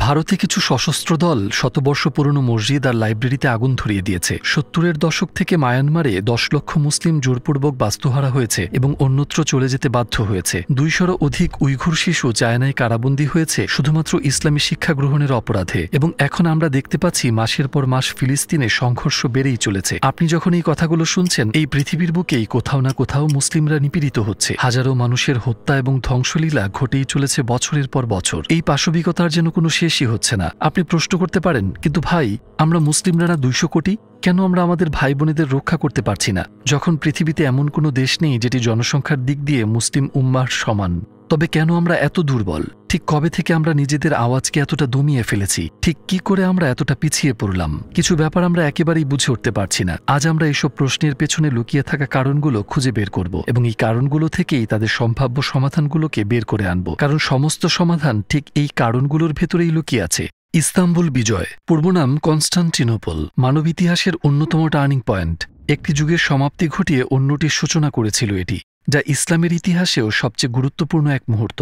ভারতে কিছু সশস্ত্র দল শতবর্ষ পুরনো মসজিদ আর লাইব্রেরিতে আগুন ধরিয়ে দিয়েছে। ৭০-এর দশক থেকে মায়ানমারে ১০ লক্ষ মুসলিম জোরপূর্বক বাস্তুহারা হয়েছে এবং অন্যত্র চলে যেতে বাধ্য হয়েছে। ২০০-রও অধিক উইঘুর শিশু চায়নায় কারাবন্দী হয়েছে শুধুমাত্র ইসলামী শিক্ষা গ্রহণের অপরাধে। এবং এখন আমরা দেখতে পাচ্ছি মাসের পর মাস ফিলিস্তিনে সংঘর্ষ বেড়েই চলেছে। আপনি যখন এই কথাগুলো শুনছেন, এই পৃথিবীর বুকেই কোথাও না কোথাও মুসলিমরা নিপীড়িত হচ্ছে। হাজারো মানুষের হত্যা এবং ধ্বংসলীলা ঘটেই চলেছে বছরের পর বছর। এই পাশবিকতার যেন কোনো শেষই হচ্ছে না। আপনি প্রশ্ন করতে পারেন, কিন্তু ভাই, আমরা মুসলিমরা না ২০০ কোটি, কেন আমরা আমাদের ভাই বোনেদের রক্ষা করতে পারছি না? যখন পৃথিবীতে এমন কোনো দেশ নেই যেটি জনসংখ্যার দিক দিয়ে মুসলিম উম্মাহর সমান, তবে কেন আমরা এত দুর্বল? ঠিক কবে থেকে আমরা নিজেদের আওয়াজকে এতটা দমিয়ে ফেলেছি? ঠিক কি করে আমরা এতটা পিছিয়ে পড়লাম? কিছু ব্যাপার আমরা একেবারেই বুঝে উঠতে পারছি না। আজ আমরা এসব প্রশ্নের পেছনে লুকিয়ে থাকা কারণগুলো খুঁজে বের করব এবং এই কারণগুলো থেকেই তাদের সম্ভাব্য সমাধানগুলোকে বের করে আনব, কারণ সমস্ত সমাধান ঠিক এই কারণগুলোর ভেতরেই লুকিয়ে আছে। ইস্তাম্বুল বিজয়, পূর্বনাম কনস্টান্টিনোপল, মানব ইতিহাসের অন্যতম টার্নিং পয়েন্ট। একটি যুগের সমাপ্তি ঘটিয়ে অন্যটির সূচনা করেছিল এটি, যা ইসলামের ইতিহাসেও সবচেয়ে গুরুত্বপূর্ণ এক মুহূর্ত।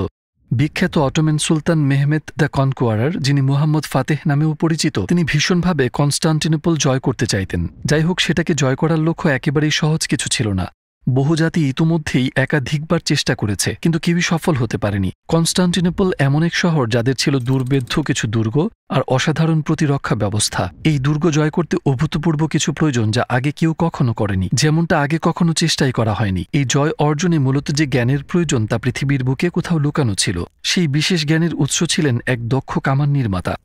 বিখ্যাত অটোমান সুলতান মেহমেদ দ্য কনকোয়ারার, যিনি মুহাম্মদ ফাতেহ নামেও পরিচিত, তিনি ভীষণভাবে কনস্টান্টিনোপল জয় করতে চাইতেন। যাই হোক, সেটাকে জয় করার লক্ষ্য একেবারেই সহজ কিছু ছিল না। বহু জাতি ইতোমধ্যেই একাধিকবার চেষ্টা করেছে, কিন্তু কেউই সফল হতে পারেনি। কনস্টান্টিনোপল এমন এক শহর যাদের ছিল দুর্ভেদ্য কিছু দুর্গ আর অসাধারণ প্রতিরক্ষা ব্যবস্থা। এই দুর্গ জয় করতে অভূতপূর্ব কিছু প্রয়োজন, যা আগে কেউ কখনো করেনি, যেমনটা আগে কখনো চেষ্টাই করা হয়নি। এই জয় অর্জনে মূলত যে জ্ঞানের প্রয়োজন তা পৃথিবীর বুকে কোথাও লুকানো ছিল। সেই বিশেষ জ্ঞানের উৎস ছিলেন এক দক্ষ কামান নির্মাতা,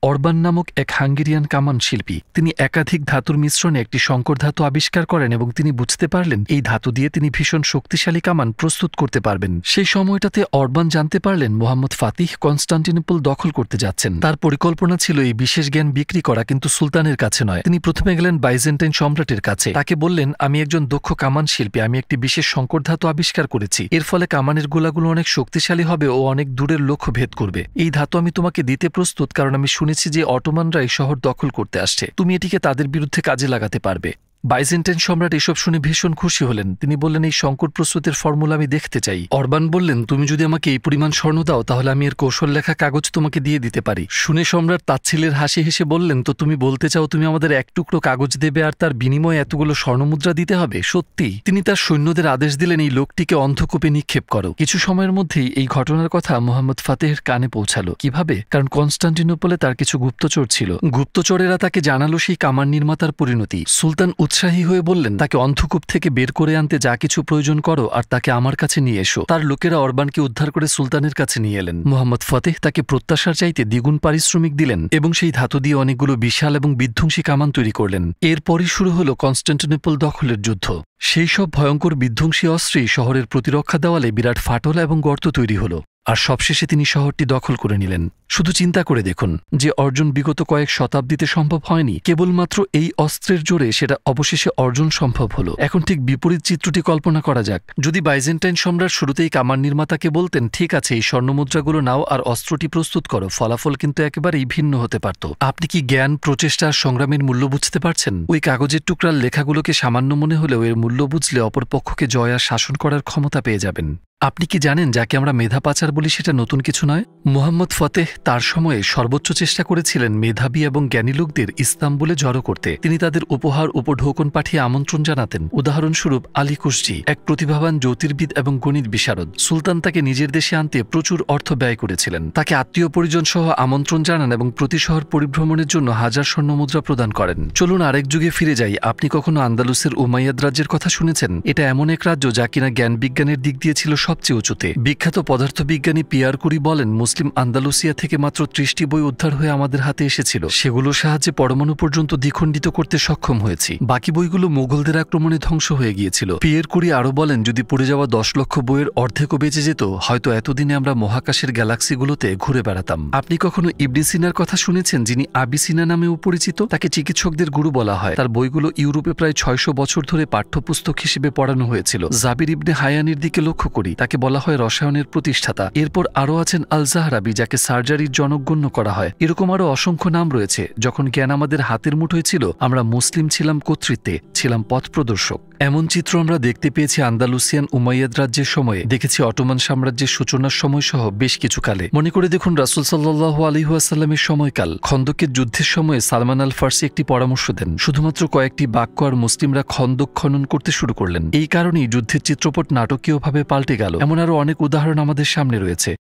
অরবান নামক এক হাঙ্গেরিয়ান কামান শিল্পী। তিনি একাধিক ধাতুর মিশ্রণে একটি সংকর ধাতু আবিষ্কার করেন এবং তিনি বুঝতে পারলেন এই ধাতু দিয়ে তিনি ভীষণ শক্তিশালী কামান প্রস্তুত করতে পারবেন। সেই সময়টাতে অরবান জানতে পারলেন মোহাম্মদ ফাতিহ কনস্টান্টিনোপল দখল করতে যাচ্ছেন। তার পরিকল্পনা ছিল এই বিশেষ জ্ঞান বিক্রি করা, কিন্তু সুলতানের কাছে নয়। তিনি প্রথমে গেলেন বাইজেন্টাইন সম্রাটের কাছে। তাকে বললেন, আমি একজন দক্ষ কামান শিল্পী, আমি একটি বিশেষ সংকর ধাতু আবিষ্কার করেছি। এর ফলে কামানের গোলাগুলো অনেক শক্তিশালী হবে ও অনেক দূরের লক্ষ্য ভেদ করবে। এই ধাতু আমি তোমাকে দিতে প্রস্তুত, কারণ আমি শুনেছি যে অটোমানরা এই শহর দখল করতে আসছে। তুমি এটিকে তাদের বিরুদ্ধে কাজে লাগাতে পারবে। বাইজেন্টাইন সম্রাট এসব শুনে ভীষণ খুশি হলেন। তিনি বললেন, এই সংকট প্রস্তুতের ফর্মুলা আমি দেখতে চাই। অরবান বললেন, তুমি যদি আমাকে এই পরিমাণ স্বর্ণ দাও, তাহলে আমি এর কৌশল লেখা কাগজ তোমাকে দিয়ে দিতে পারি। শুনে সম্রাট তাচ্ছিল্যের হাসি হেসে বললেন, তো তুমি বলতে চাও তুমি আমাদের এক টুকরো কাগজ দেবে আর তার বিনিময়ে এতগুলো স্বর্ণমুদ্রা দিতে হবে? সত্যি? তিনি তার সৈন্যদের আদেশ দিলেন, এই লোকটিকে অন্ধকূপে নিক্ষেপ করো। কিছু সময়ের মধ্যেই এই ঘটনার কথা মোহাম্মদ ফাতেহের কানে পৌঁছালো। কিভাবে? কারণ কনস্টান্টিনোপলে তার কিছু গুপ্তচর ছিল। গুপ্তচরেরা তাকে জানালো সেই কামান নির্মাতার পরিণতি। সুলতান উৎসাহী হয়ে বললেন, তাকে অন্ধকূপ থেকে বের করে আনতে যা কিছু প্রয়োজন করো আর তাকে আমার কাছে নিয়ে এসো। তার লোকেরা অরবানকে উদ্ধার করে সুলতানের কাছে নিয়ে এলেন। মোহাম্মদ ফাতেহ তাকে প্রত্যাশার চাইতে দ্বিগুণ পারিশ্রমিক দিলেন এবং সেই ধাতু দিয়ে অনেকগুলো বিশাল এবং বিধ্বংসী কামান তৈরি করলেন। এরপরই শুরু হলো কনস্টান্টিনোপল দখলের যুদ্ধ। সেই সব ভয়ঙ্কর বিধ্বংসী অস্ত্রেই শহরের প্রতিরক্ষা দেওয়ালে বিরাট ফাটল এবং গর্ত তৈরি হলো, আর সবশেষে তিনি শহরটি দখল করে নিলেন। শুধু চিন্তা করে দেখুন, যে অর্জন বিগত কয়েক শতাব্দীতে সম্ভব হয়নি, কেবলমাত্র এই অস্ত্রের জোরে সেটা অবশেষে অর্জন সম্ভব হলো। এখন ঠিক বিপরীত চিত্রটি কল্পনা করা যাক। যদি বাইজেন্টাইন সম্রাট শুরুতেই কামান নির্মাতাকে বলতেন, ঠিক আছে, এই স্বর্ণমুদ্রাগুলো নাও আর অস্ত্রটি প্রস্তুত করো, ফলাফল কিন্তু একেবারেই ভিন্ন হতে পারত। আপনি কি জ্ঞান, প্রচেষ্টা আর সংগ্রামের মূল্য বুঝতে পারছেন? ওই কাগজের টুকরার লেখাগুলোকে সামান্য মনে হলেও এর মূল্য বুঝলে অপরপক্ষকে জয় আর শাসন করার ক্ষমতা পেয়ে যাবেন। আপনি কি জানেন, যাকে আমরা মেধা পাচার বলি সেটা নতুন কিছু নয়? মোহাম্মদ ফাতেহ তার সময়ে সর্বোচ্চ চেষ্টা করেছিলেন মেধাবী এবং জ্ঞানী লোকদের ইস্তাম্বুলে জড়ো করতে। তিনি তাদের উপহার উপঢৌকন পাঠিয়ে আমন্ত্রণ জানাতেন। উদাহরণস্বরূপ আলী কুশজি, এক প্রতিভাবান জ্যোতির্বিদ এবং গণিত বিশারদ। সুলতান তাকে নিজের দেশে আনতে প্রচুর অর্থ ব্যয় করেছিলেন। তাকে আত্মীয় পরিজন সহ আমন্ত্রণ জানান এবং প্রতি শহর পরিভ্রমণের জন্য 1000 স্বর্ণমুদ্রা প্রদান করেন। চলুন আরেক যুগে ফিরে যাই। আপনি কখনো আন্দালুসের উমাইয়াদ রাজ্যের কথা শুনেছেন? এটা এমন এক রাজ্য যা কিনা জ্ঞান বিজ্ঞানের দিক দিয়ে ছিল সবচেয়ে উঁচুতে। বিখ্যাত পদার্থবিজ্ঞানী পিয়ার কুরি বলেন, মুসলিম আন্দালুসিয়া থেকে মাত্র 30টি বই উদ্ধার হয়ে আমাদের হাতে এসেছিল। সেগুলোর সাহায্যে পরমাণু পর্যন্ত দ্বিখণ্ডিত করতে সক্ষম হয়েছি। বাকি বইগুলো মুঘলদের আক্রমণে ধ্বংস হয়ে গিয়েছিল। পিয়ার কুরি আরও বলেন, যদি পড়ে যাওয়া 10 লক্ষ বইয়ের অর্ধেকও বেঁচে যেত, হয়তো এতদিনে আমরা মহাকাশের গ্যালাক্সিগুলোতে ঘুরে বেড়াতাম। আপনি কখনো ইবনে সিনার কথা শুনেছেন, যিনি আবিসিনা নামেও পরিচিত? তাকে চিকিৎসকদের গুরু বলা হয়। তার বইগুলো ইউরোপে প্রায় 600 বছর ধরে পাঠ্যপুস্তক হিসেবে পড়ানো হয়েছিল। জাবির ইবনে হায়ানির দিকে লক্ষ্য করি। তাকে বলা হয় রসায়নের প্রতিষ্ঠাতা। এরপর আরও আছেন আল জাহরাবি, যাকে সার্জারির জনক গণ্য করা হয়। এরকম আরও অসংখ্য নাম রয়েছে। যখন জ্ঞান আমাদের হাতের মুঠোয় ছিল, আমরা মুসলিম ছিলাম কর্তৃত্বে, ছিলাম পথ প্রদর্শক। এমন চিত্র আমরা দেখতে পেয়েছি আন্দালুসিয়ান উমাইয়াদ রাজ্যের সময়ে, দেখেছি অটোমান সাম্রাজ্যের সূচনার সময় সহ বেশ কিছু কালে। মনে করে দেখুন রাসূল সাল্লাল্লাহু আলাইহি ওয়াসাল্লামের সময়কাল। খন্দকের যুদ্ধের সময়ে সালমান আল ফার্সি একটি পরামর্শ দেন, শুধুমাত্র কয়েকটি বাক্য আর মুসলিমরা খন্দক খনন করতে শুরু করলেন। এই কারণেই যুদ্ধের চিত্রপট নাটকীয়ভাবে পাল্টে গেল। এমন আরও অনেক উদাহরণ আমাদের সামনে রয়েছে।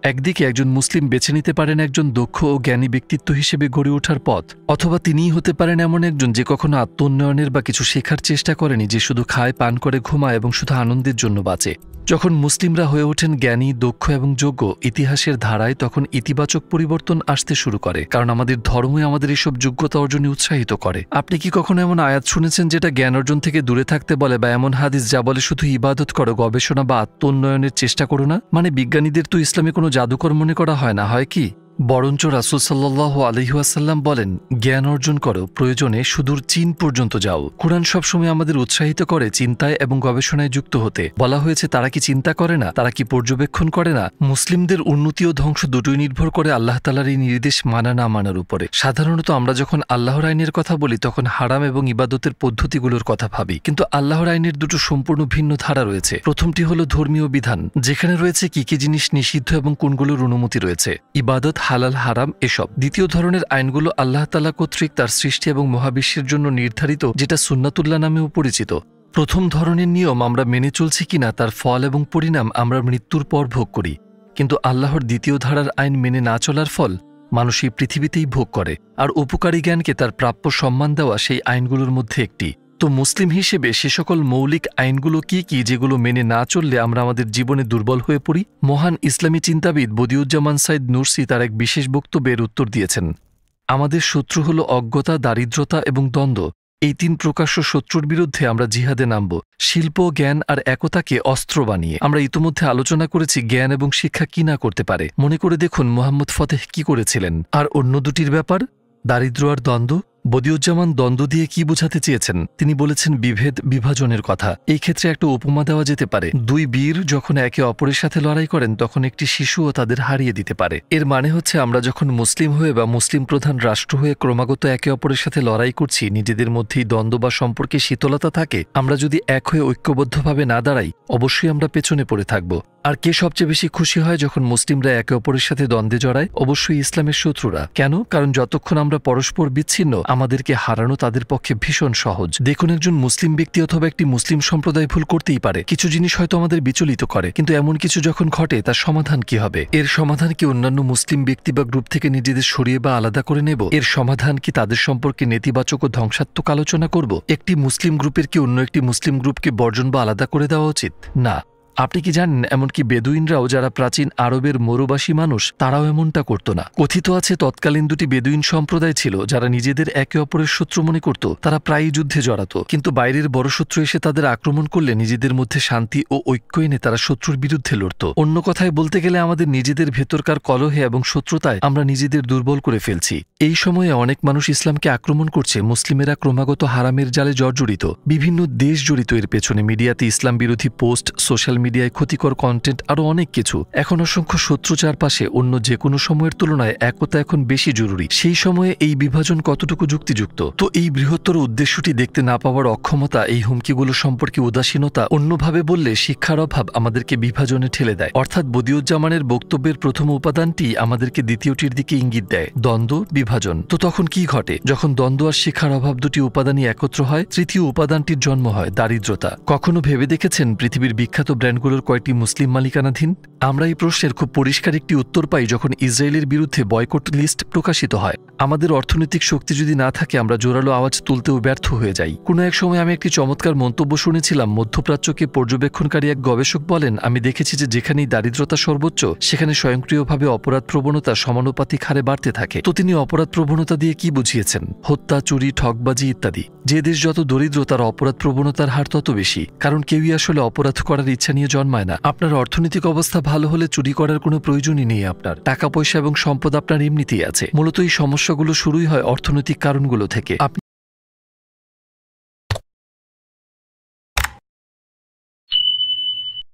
একদিকে একজন মুসলিম বেছে নিতে পারেন একজন দক্ষ ও জ্ঞানী ব্যক্তিত্ব হিসেবে গড়ে ওঠার পথ, অথবা তিনিই হতে পারেন এমন একজন যে কখনো আত্মোন্নয়নের বা কিছু শেখার চেষ্টা করেনি, যে শুধু খায়, পান করে, ঘুমায় এবং শুধু আনন্দের জন্য বাঁচে। যখন মুসলিমরা হয়ে ওঠেন জ্ঞানী, দক্ষ এবং যোগ্য ইতিহাসের ধারায়, তখন ইতিবাচক পরিবর্তন আসতে শুরু করে, কারণ আমাদের ধর্মই আমাদের এসব যোগ্যতা অর্জনে উৎসাহিত করে। আপনি কি কখনো এমন আয়াত শুনেছেন যেটা জ্ঞান অর্জন থেকে দূরে থাকতে বলে, বা এমন হাদিস যা বলে শুধু ইবাদত করো, গবেষণা বা আত্মোন্নয়নের চেষ্টা করো না? মানে বিজ্ঞানীদের তো ইসলামে কোনো জাদুকর মনে করা হয় না, হয় কি? বরঞ্চ রাসূল সাল্লাল্লাহু আলাইহি ওয়াসাল্লাম বলেন, জ্ঞান অর্জন করো, প্রয়োজনে সুদূর চীন পর্যন্ত যাও। কুরআন সবসময় আমাদের উৎসাহিত করে চিন্তায় এবং গবেষণায় যুক্ত হতে। বলা হয়েছে, তারা কি চিন্তা করে না? তারা কি পর্যবেক্ষণ করে না? মুসলিমদের উন্নতি ও ধ্বংস দুটোই নির্ভর করে আল্লাহ তাআলার এই নির্দেশ মানা না মানার উপরে। সাধারণত আমরা যখন আল্লাহর আইনের কথা বলি, তখন হারাম এবং ইবাদতের পদ্ধতিগুলোর কথা ভাবি, কিন্তু আল্লাহর আইনের দুটো সম্পূর্ণ ভিন্ন ধারা রয়েছে। প্রথমটি হলো ধর্মীয় বিধান, যেখানে রয়েছে কি কি জিনিস নিষিদ্ধ এবং কোনগুলোর অনুমতি রয়েছে, ইবাদত, হালাল, হারাম, এসব। দ্বিতীয় ধরনের আইনগুলো আল্লাহ তাআলা কর্তৃক তার সৃষ্টি এবং মহাবিশ্বের জন্য নির্ধারিত, যেটা সুন্নাতুল্লাহ নামেও পরিচিত। প্রথম ধরনের নিয়ম আমরা মেনে চলছি কিনা তার ফল এবং পরিণাম আমরা মৃত্যুর পর ভোগ করি, কিন্তু আল্লাহর দ্বিতীয় ধারার আইন মেনে না চলার ফল মানুষ এই পৃথিবীতেই ভোগ করে। আর উপকারী জ্ঞানকে তার প্রাপ্য সম্মান দেওয়া সেই আইনগুলোর মধ্যে একটি। তো মুসলিম হিসেবে সে সকল মৌলিক আইনগুলো কি কি, যেগুলো মেনে না চললে আমরা আমাদের জীবনে দুর্বল হয়ে পড়ি? মহান ইসলামী চিন্তাবিদ বদিউজ্জামান সাইদ নুরসি তার এক বিশেষ বক্তব্যের উত্তর দিয়েছেন, আমাদের শত্রু হল অজ্ঞতা, দারিদ্রতা এবং দ্বন্দ্ব। এই তিন প্রকাশ্য শত্রুর বিরুদ্ধে আমরা জিহাদে নামব, শিল্প, জ্ঞান আর একতাকে অস্ত্র বানিয়ে। আমরা ইতোমধ্যে আলোচনা করেছি জ্ঞান এবং শিক্ষা কি না করতে পারে। মনে করে দেখুন মুহাম্মদ ফতেহ কি করেছিলেন। আর অন্য দুটির ব্যাপার, দারিদ্র আর দ্বন্দ্ব, বদিউজ্জামান দ্বন্দ্ব দিয়ে কি বোঝাতে চেয়েছেন? তিনি বলেছেন বিভেদ, বিভাজনের কথা। এই ক্ষেত্রে একটা উপমা দেওয়া যেতে পারে, দুই বীর যখন একে অপরের সাথে লড়াই করেন, তখন একটি শিশুও তাদের হারিয়ে দিতে পারে। এর মানে হচ্ছে, আমরা যখন মুসলিম হয়ে বা মুসলিম প্রধান রাষ্ট্র হয়ে ক্রমাগত একে অপরের সাথে লড়াই করছি, নিজেদের মধ্যেই দ্বন্দ্ব বা সম্পর্কে শীতলতা থাকে, আমরা যদি এক হয়ে ঐক্যবদ্ধভাবে না দাঁড়াই, অবশ্যই আমরা পেছনে পড়ে থাকব। আর কে সবচেয়ে বেশি খুশি হয় যখন মুসলিমরা একে অপরের সাথে দ্বন্দ্বে জড়ায়? অবশ্যই ইসলামের শত্রুরা। কেন? কারণ যতক্ষণ আমরা পরস্পর বিচ্ছিন্ন, আমাদেরকে হারানো তাদের পক্ষে ভীষণ সহজ। দেখুন, একজন মুসলিম ব্যক্তি অথবা একটি মুসলিম সম্প্রদায় ভুল করতেই পারে, কিছু জিনিস হয়তো আমাদের বিচলিত করে, কিন্তু এমন কিছু যখন ঘটে, তার সমাধান কি হবে? এর সমাধান কি অন্যান্য মুসলিম ব্যক্তি বা গ্রুপ থেকে নিজেদের সরিয়ে বা আলাদা করে নেব? এর সমাধান কি তাদের সম্পর্কে নেতিবাচক ও ধ্বংসাত্মক আলোচনা করব? একটি মুসলিম গ্রুপের কি অন্য একটি মুসলিম গ্রুপকে বর্জন বা আলাদা করে দেওয়া উচিত? না। আপনি কি জানেন, এমনকি বেদুইনরাও, যারা প্রাচীন আরবের মরুবাসী মানুষ, তারাও এমনটা করত না। কথিত আছে, তৎকালীন দুটি বেদুইন সম্প্রদায় ছিল যারা নিজেদের একে অপরের শত্রু মনে করত। তারা প্রায়ই যুদ্ধে জড়াত, কিন্তু বাইরের বড় শত্রু এসে তাদের আক্রমণ করলে নিজেদের মধ্যে শান্তি ও ঐক্য এনে তারা শত্রুর বিরুদ্ধে লড়ত। অন্য কথায় বলতে গেলে, আমাদের নিজেদের ভেতরকার কলহে এবং শত্রুতায় আমরা নিজেদের দুর্বল করে ফেলছি। এই সময়ে অনেক মানুষ ইসলামকে আক্রমণ করছে। মুসলিমেরা ক্রমাগত হারামের জালে জর্জরিত, বিভিন্ন দেশ জড়িত এর পেছনে। মিডিয়াতে ইসলাম বিরোধী পোস্ট, সোশ্যাল মিডিয়ায় ক্ষতিকর কন্টেন্ট, আরও অনেক কিছু। এখন অসংখ্য শত্রু চারপাশে। অন্য যে কোনো সময়ের তুলনায় একতা এখন বেশি জরুরি। সেই সময়ে এই বিভাজন কতটুকু যুক্তিযুক্ত? তো এই বৃহত্তর উদ্দেশ্যটি দেখতে না পাওয়ার অক্ষমতা, এই হুমকিগুলো সম্পর্কে উদাসীনতা, অন্যভাবে বললে শিক্ষার অভাব আমাদেরকে বিভাজনে ঠেলে দেয়। অর্থাৎ বদিউজ্জামানের বক্তব্যের প্রথম উপাদানটি আমাদেরকে দ্বিতীয়টির দিকে ইঙ্গিত দেয়, দ্বন্দ্ব, বিভাজন। তো তখন কি ঘটে? যখন দ্বন্দ্ব আর শিক্ষার অভাব দুটি উপাদানই একত্র হয়, তৃতীয় উপাদানটির জন্ম হয়, দারিদ্রতা। কখনো ভেবে দেখেছেন পৃথিবীর বিখ্যাত ব্র্যান্ডগুলোর কয়টি মুসলিম মালিকানাধীন? আমরা এই প্রশ্নের খুব পরিষ্কার একটি উত্তর পাই যখন ইসরায়েলের বিরুদ্ধে বয়কট লিস্ট প্রকাশিত হয়। আমাদের অর্থনৈতিক শক্তি যদি না থাকে, আমরা জোরালো আওয়াজ তুলতেও ব্যর্থ হয়ে যাই। কোনো এক সময় আমি একটি চমৎকার মন্তব্য শুনেছিলাম। মধ্যপ্রাচ্যকে পর্যবেক্ষণকারী এক গবেষক বলেন, আমি দেখেছি যে যেখানেই দারিদ্রতা সর্বোচ্চ, সেখানে স্বয়ংক্রিয়ভাবে অপরাধ প্রবণতা সমানুপাতিক হারে বাড়তে থাকে। তো তিনি অপরাধ প্রবণতা দিয়ে কি বুঝিয়েছেন? হত্যা, চুরি, ঠকবাজি ইত্যাদি। যে দেশ যত দরিদ্র, তার অপরাধ প্রবণতার হার তত বেশি, কারণ কেউই আসলে অপরাধ করার ইচ্ছা নিয়ে জন্মায় না। আপনার অর্থনৈতিক অবস্থা ভালো হলে চুরি করার কোনো প্রয়োজনই নেই। আপনার টাকা পয়সা এবং সম্পদ আপনার এমনিতেই আছে। মূলত এই সমস্যাগুলো শুরুই হয় অর্থনৈতিক কারণগুলো থেকে।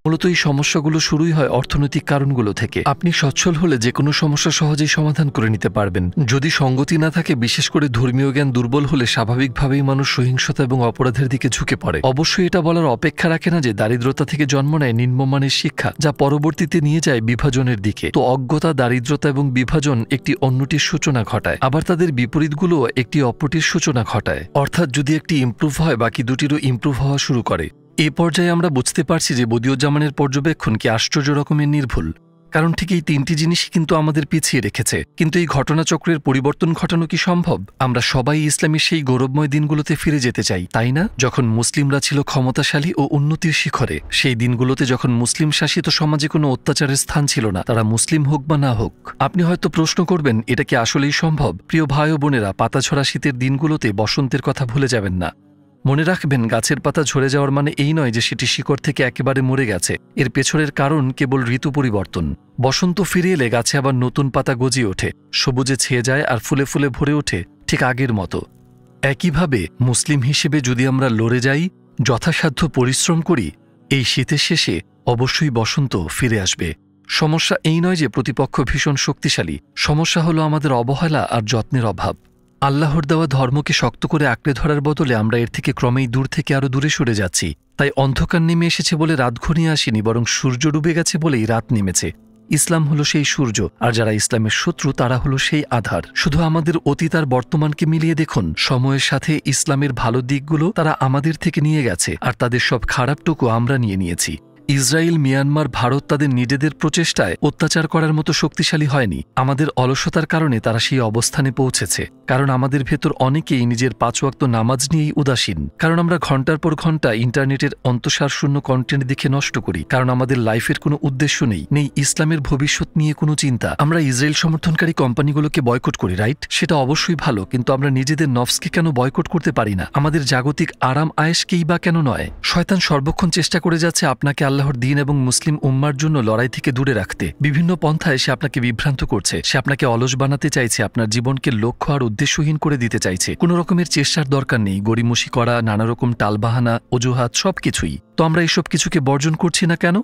মূলত এই সমস্যাগুলো শুরুই হয় অর্থনৈতিক কারণগুলো থেকে। আপনি সচ্ছল হলে যে কোনো সমস্যা সহজেই সমাধান করে নিতে পারবেন। যদি সঙ্গতি না থাকে, বিশেষ করে ধর্মীয় জ্ঞান দুর্বল হলে স্বাভাবিকভাবেই মানুষ সহিংসতা এবং অপরাধের দিকে ঝুঁকে পড়ে। অবশ্যই এটা বলার অপেক্ষা রাখে না যে দারিদ্রতা থেকে জন্ম নেয় নিম্নমানের শিক্ষা, যা পরবর্তীতে নিয়ে যায় বিভাজনের দিকে। তো অজ্ঞতা, দারিদ্রতা এবং বিভাজন একটি অন্যটির সূচনা ঘটায়, আবার তাদের বিপরীতগুলো একটি অপরটির সূচনা ঘটায়। অর্থাৎ যদি একটি ইমপ্রুভ হয়, বাকি দুটিরও ইমপ্রুভ হওয়া শুরু করে। এ পর্যায়ে আমরা বুঝতে পারছি যে বদিউজ্জামানের পর্যবেক্ষণ কি আশ্চর্য রকমের নির্ভুল। কারণ ঠিক এই তিনটি জিনিসই কিন্তু আমাদের পিছিয়ে রেখেছে। কিন্তু এই ঘটনাচক্রের পরিবর্তন ঘটানো কি সম্ভব? আমরা সবাই ইসলামের সেই গৌরবময় দিনগুলোতে ফিরে যেতে চাই, তাই না? যখন মুসলিমরা ছিল ক্ষমতাশালী ও উন্নতির শিখরে, সেই দিনগুলোতে যখন মুসলিম শাসিত সমাজে কোনো অত্যাচারের স্থান ছিল না, তারা মুসলিম হোক বা না হোক। আপনি হয়তো প্রশ্ন করবেন, এটা কি আসলেই সম্ভব? প্রিয় ভাই ও বোনেরা, পাতাঝরা শীতের দিনগুলোতে বসন্তের কথা ভুলে যাবেন না। মনে রাখবেন, গাছের পাতা ঝরে যাওয়ার মানে এই নয় যে সেটি শিকড় থেকে একেবারে মরে গেছে। এর পেছনের কারণ কেবল ঋতু পরিবর্তন। বসন্ত ফিরে এলে গাছে আবার নতুন পাতা গজিয়ে ওঠে, সবুজে ছেয়ে যায় আর ফুলে ফুলে ভরে ওঠে ঠিক আগের মতো। একইভাবে মুসলিম হিসেবে যদি আমরা লড়ে যাই, যথাসাধ্য পরিশ্রম করি, এই শীতের শেষে অবশ্যই বসন্ত ফিরে আসবে। সমস্যা এই নয় যে প্রতিপক্ষ ভীষণ শক্তিশালী, সমস্যা হলো আমাদের অবহেলা আর যত্নের অভাব। আল্লাহর দেওয়া ধর্মকে শক্ত করে আঁকড়ে ধরার বদলে আমরা এর থেকে ক্রমেই দূর থেকে আরও দূরে সরে যাচ্ছি। তাই অন্ধকার নেমে এসেছে বলে রাত ঘনিয়ে আসেনি, বরং সূর্য ডুবে গেছে বলেই রাত নেমেছে। ইসলাম হলো সেই সূর্য, আর যারা ইসলামের শত্রু তারা হলো সেই আধার। শুধু আমাদের অতীত আর বর্তমানকে মিলিয়ে দেখুন, সময়ের সাথে ইসলামের ভালো দিকগুলো তারা আমাদের থেকে নিয়ে গেছে, আর তাদের সব খারাপটুকু আমরা নিয়ে নিয়েছি। ইসরায়েল, মিয়ানমার, ভারত তাদের নিজেদের প্রচেষ্টায় অত্যাচার করার মতো শক্তিশালী হয়নি। আমাদের অলসতার কারণে তারা সেই অবস্থানে পৌঁছেছে। কারণ আমাদের ভেতর অনেকেই নিজের 5 ওয়াক্ত নামাজ নিয়েই উদাসীন। কারণ আমরা ঘন্টার পর ঘন্টা ইন্টারনেটের অন্তঃসারশূন্য কন্টেন্ট দেখে নষ্ট করি। কারণ আমাদের লাইফের কোনো উদ্দেশ্য নেই ইসলামের ভবিষ্যৎ নিয়ে কোনো চিন্তা। আমরা ইসরায়েল সমর্থনকারী কোম্পানিগুলোকে বয়কট করি, রাইট? সেটা অবশ্যই ভালো, কিন্তু আমরা নিজেদের নফসকে কেন বয়কট করতে পারি না? আমাদের জাগতিক আরাম আয়েশকেই বা কেন নয়? শয়তান সর্বক্ষণ চেষ্টা করে যাচ্ছে আপনাকে আল্লাহর দিন এবং মুসলিম উম্মার জন্য লড়াই থেকে দূরে রাখতে। বিভিন্ন পন্থায় সে আপনাকে বিভ্রান্ত করছে। সে আপনাকে অলস বানাতে চাইছে, আপনার জীবনকে লক্ষ্য আর উদ্দেশ্যহীন করে দিতে চাইছে। কোনো রকমের চেষ্টার দরকার নেই, গড়িমসি করা, নানা রকম টালবাহানা, অজুহাত, সবকিছুই। তো আমরা এইসব কিছুকে বর্জন করছি না কেন?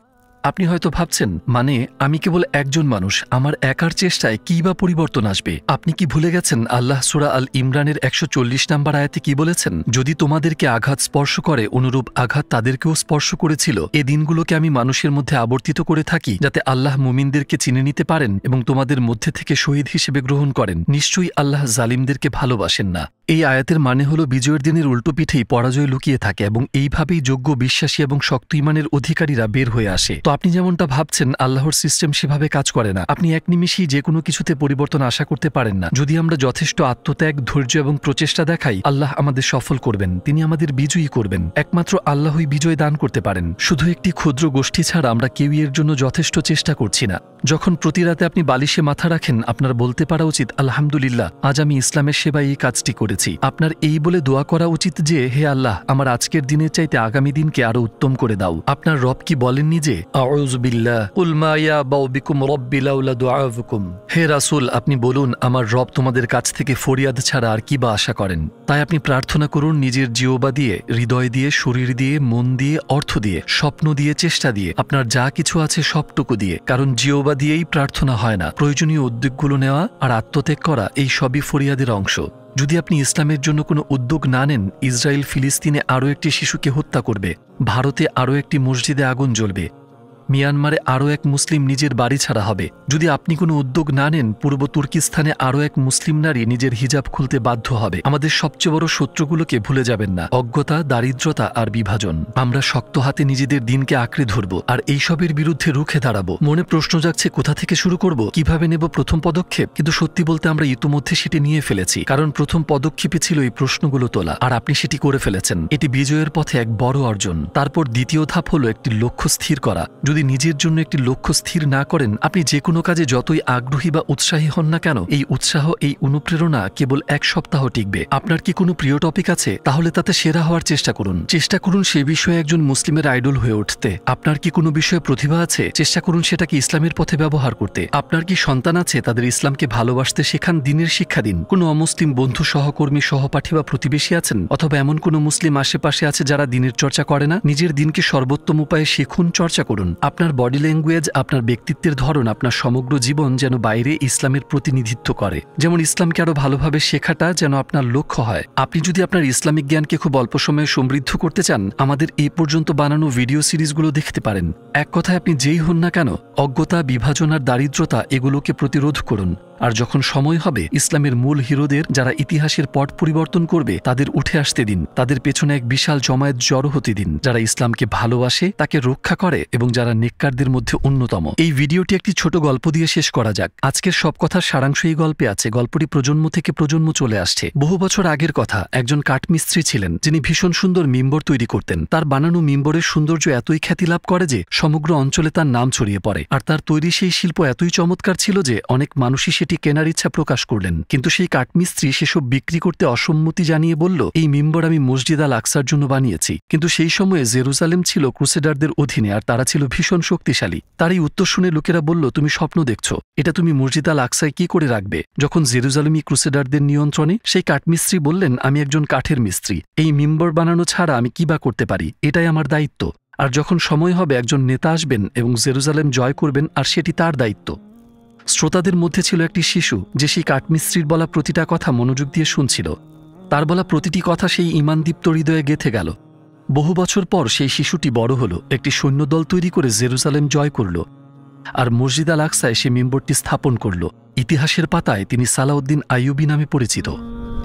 আপনি হয়তো ভাবছেন, মানে আমি কেবল একজন মানুষ, আমার একার চেষ্টায় কী বা পরিবর্তন আসবে? আপনি কি ভুলে গেছেন আল্লাহ সূরা আল ইমরানের 140 নম্বর আয়াতে কি বলেছেন? যদি তোমাদেরকে আঘাত স্পর্শ করে, অনুরূপ আঘাত তাদেরকেও স্পর্শ করেছিল। এ দিনগুলোকে আমি মানুষের মধ্যে আবর্তিত করে থাকি, যাতে আল্লাহ মুমিনদেরকে চিনে নিতে পারেন এবং তোমাদের মধ্যে থেকে শহীদ হিসেবে গ্রহণ করেন। নিশ্চয়ই আল্লাহ জালিমদেরকে ভালোবাসেন না। এই আয়াতের মানে হলো বিজয়ের দিনের উল্টো পিঠেই পরাজয় লুকিয়ে থাকে, এবং এইভাবেই যোগ্য, বিশ্বাসী এবং শক্ত ঈমানের অধিকারীরা বের হয়ে আসে। তো আপনি যেমনটা ভাবছেন আল্লাহর সিস্টেম সেভাবে কাজ করে না। আপনি এক নিমিষেই যে কোনো কিছুতে পরিবর্তন আশা করতে পারেন না। যদি আমরা যথেষ্ট আত্মত্যাগ, ধৈর্য এবং প্রচেষ্টা দেখাই, আল্লাহ আমাদের সফল করবেন, তিনি আমাদের বিজয়ী করবেন। একমাত্র আল্লাহই বিজয় দান করতে পারেন। শুধু একটি ক্ষুদ্র গোষ্ঠী ছাড়া আমরা কেউই এর জন্য যথেষ্ট চেষ্টা করছি না। যখন প্রতি রাতে আপনি বালিশে মাথা রাখেন, আপনার বলতে পারা উচিত, আলহামদুলিল্লাহ, আজ আমি ইসলামের সেবায় এই কাজটি করেছি। আপনার এই বলে দোয়া করা উচিত যে, হে আল্লাহ, আমার আজকের দিনের চাইতে আগামী দিনকে আরো উত্তম করে দাও। আপনার রব কি বলেননি যে, আউযু বিল্লাহ, কুল মা ইয়াবাউ বিকুম রাব্বি লাউলা দুআউকুম? হে রাসূল, আপনি বলুন, আমার রব তোমাদের কাছ থেকে ফরিয়াদ ছাড়া আর কি বা আশা করেন? তাই আপনি প্রার্থনা করুন নিজের জিহ্বা দিয়ে, হৃদয় দিয়ে, শরীর দিয়ে, মন দিয়ে, অর্থ দিয়ে, স্বপ্ন দিয়ে, চেষ্টা দিয়ে, আপনার যা কিছু আছে সবটুকু দিয়ে। কারণ জিহ্বা দিয়েই প্রার্থনা হয় না, প্রয়োজনীয় উদ্যোগগুলো নেওয়া আর আত্মত্যাগ করা এই সবই ফরিয়াদের অংশ। যদি আপনি ইসলামের জন্য কোনো উদ্যোগ না নেন, ইসরায়েল ফিলিস্তিনে আরও একটি শিশুকে হত্যা করবে, ভারতে আরও একটি মসজিদে আগুন জ্বলবে, মিয়ানমারে আরও এক মুসলিম নিজের বাড়ি ছাড়া হবে। যদি আপনি কোনো উদ্যোগ না নেন, পূর্ব তুর্কিস্তানে আরও এক মুসলিম নারী নিজের হিজাব খুলতে বাধ্য হবে। আমাদের সবচেয়ে বড় শত্রুগুলোকে ভুলে যাবেন না, অজ্ঞতা, দারিদ্রতা আর বিভাজন। আমরা শক্ত হাতে নিজেদের দিনকে আঁকড়ে ধরব আর এইসবের বিরুদ্ধে রুখে দাঁড়াবো। মনে প্রশ্ন জাগছে, কোথা থেকে শুরু করব, কিভাবে নেব প্রথম পদক্ষেপ? কিন্তু সত্যি বলতে আমরা ইতিমধ্যে সেটি নিয়ে ফেলেছি। কারণ প্রথম পদক্ষেপে ছিল এই প্রশ্নগুলো তোলা, আর আপনি সেটি করে ফেলেছেন। এটি বিজয়ের পথে এক বড় অর্জন। তারপর দ্বিতীয় ধাপ হলো একটি লক্ষ্য স্থির করা। যদি নিজের জন্য একটি লক্ষ্য স্থির না করেন, আপনি যে কোনো কাজে যতই আগ্রহী বা উৎসাহী হন না কেন, এই উৎসাহ, এই অনুপ্রেরণা কেবল এক সপ্তাহ টিকবে। আপনার কি কোনো প্রিয় টপিক আছে? তাহলে তাতে সেরা হওয়ার চেষ্টা করুন। চেষ্টা করুন সে বিষয়ে একজন মুসলিমের আইডল হয়ে উঠতে। আপনার কি কোনো বিষয়ে প্রতিভা আছে? চেষ্টা করুন সেটাকে ইসলামের পথে ব্যবহার করতে। আপনার কি সন্তান আছে? তাদের ইসলামকে ভালোবাসতে শেখান, দিনের শিক্ষা দিন। কোনো অমুসলিম বন্ধু, সহকর্মী, সহপাঠী বা প্রতিবেশী আছেন, অথবা এমন কোনো মুসলিম আশেপাশে আছে যারা দিনের চর্চা করে না? নিজের দিনকে সর্বোত্তম উপায়ে শিখুন, চর্চা করুন। আপনার বডি ল্যাঙ্গুয়েজ, আপনার ব্যক্তিত্বের ধরন, আপনার সমগ্র জীবন যেন বাইরে ইসলামের প্রতিনিধিত্ব করে। যেমন ইসলামকে আরো ভালোভাবে শেখাটা যেন আপনার লক্ষ্য হয়। আপনি যদি আপনার ইসলামিক জ্ঞানকে খুব অল্প সময়ে সমৃদ্ধ করতে চান, আমাদের এই পর্যন্ত বানানো ভিডিও সিরিজগুলো দেখতে পারেন। এক কথায় আপনি যেই হন না কেন, অজ্ঞতা, বিভাজন আর দারিদ্রতা এগুলোকে প্রতিরোধ করুন। আর যখন সময় হবে, ইসলামের মূল হিরোদের, যারা ইতিহাসের পট পরিবর্তন করবে, তাদের উঠে আসতে দিন। তাদের পেছনে এক বিশাল জমায়েত জড়ো হতে দিন, যারা ইসলামকে ভালোবাসে, তাকে রক্ষা করে এবং যারা নেককারদের মধ্যে অন্যতম। এই ভিডিওটি একটি ছোট গল্প দিয়ে শেষ করা যাক। আজকের সব কথার সারাংশ এই গল্পে আছে। গল্পটি প্রজন্ম থেকে প্রজন্ম চলে আসছে। বহু বছর আগের কথা। একজন কাঠমিস্ত্রি ছিলেন, যিনি ভীষণ সুন্দর মিম্বর তৈরি করতেন। তার বানানো মিম্বরের সৌন্দর্য এতই খ্যাতি লাভ করে যে সমগ্র অঞ্চলে তার নাম ছড়িয়ে পড়ে। আর তার তৈরি সেই শিল্প এতই চমৎকার ছিল যে অনেক মানুষই সেটি কেনার ইচ্ছা প্রকাশ করলেন। কিন্তু সেই কাঠমিস্ত্রি সেসব বিক্রি করতে অসম্মতি জানিয়ে বলল, এই মিম্বর আমি মসজিদ আল আকসার জন্য বানিয়েছি। কিন্তু সেই সময়ে জেরুজালেম ছিল ক্রুসেডারদের অধীনে, আর তারা ছিল ভীষণ শক্তিশালী। তার এই উত্তর শুনে লোকেরা বলল, তুমি স্বপ্ন দেখছো, এটা তুমি মসজিদ আল আকসায় কি করে রাখবে, যখন জেরুজালেমই ক্রুসেডারদের নিয়ন্ত্রণে? সেই কাঠমিস্ত্রি বললেন, আমি একজন কাঠের মিস্ত্রি, এই মিম্বর বানানো ছাড়া আমি কি বা করতে পারি? এটাই আমার দায়িত্ব। আর যখন সময় হবে, একজন নেতা আসবেন এবং জেরুজালেম জয় করবেন, আর সেটি তার দায়িত্ব। শ্রোতাদের মধ্যে ছিল একটি শিশু, যে সেই কাঠমিস্ত্রির বলা প্রতিটা কথা মনোযোগ দিয়ে শুনছিল। তার বলা প্রতিটি কথা সেই ঈমানদীপ্ত হৃদয়ে গেঁথে গেল। বহু বছর পর সেই শিশুটি বড় হল, একটি সৈন্যদল তৈরি করে জেরুজালেম জয় করল, আর মসজিদ আল আকসায় সে মিম্বরটি স্থাপন করল। ইতিহাসের পাতায় তিনি সালাউদ্দিন আইয়ুবী নামে পরিচিত।